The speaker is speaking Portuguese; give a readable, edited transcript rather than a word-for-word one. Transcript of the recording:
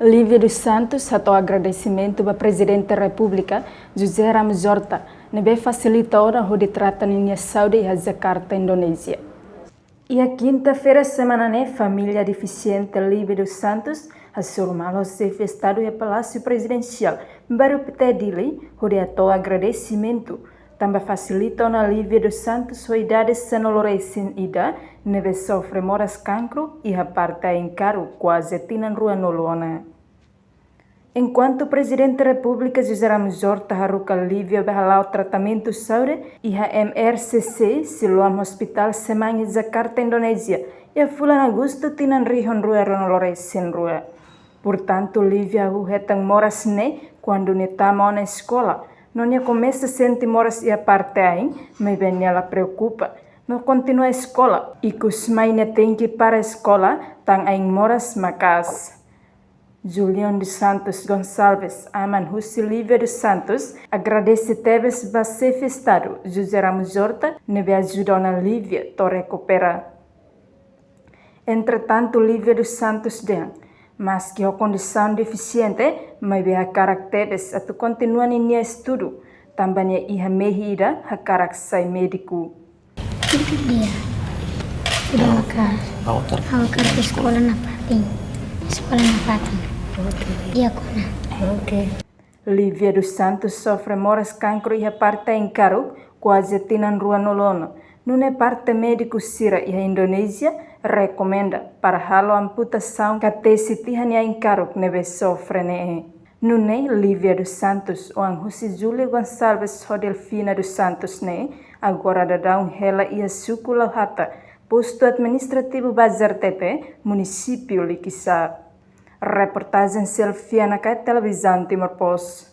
Lívia dos Santos atou agradecimento ao Presidente da República, José Ramos Horta, que facilitou o trata de saúde em Jakarta, Indonésia. E a quinta-feira, semana família deficiente Lívia dos Santos, assumiu o chefe de Estado e Palácio Presidencial, para pedir-lhe o agradecimento. Também facilitou na Lívia dos Santos a idade sem ida, neve sofre moras cancro e a parte em caro quase tinan rua nolona. Enquanto o Presidente da República José Ramos Horta haruka Lívia o tratamento de saúde e a MRCC Siloam Hospital Semang Jakarta, Indonésia, e a fulan agosto tinan rihon rua nolore sem rua. Portanto, Lívia hetang moras quando netama na escola. Não começa a sentir moras e a parte aí, mas bem ela preocupa. Não continua a escola e que os mães têm que ir para a escola, tang em moras macas. Julião dos Santos Gonçalves, Aman Hussi Lívia dos Santos, agradece teves ao chefe de Estado, José Ramos Horta, que ajudou na Lívia a recuperar. Entretanto, Lívia dos Santos deu, mas que a condição deficiente, mas a caracteres a continua em estudo, também a mehida a característica médico. Dia, sudah awal ke sekolah na pating, Dia kona. Lívia dos Santos sofre moras cancro e a parte em caro, quase tinan rua nolono. Nune parte médico Sira e a Indonésia recomenda para halo amputação que se tihan em caro neve sofre ne. Nune Lívia dos Santos o José Júlio Gonçalves Rodelfina dos Santos ne agora da hela e a sucula hata posto administrativo Bazar Tepe município Liquissar. Reportagem Selfie na televisão Timor Post.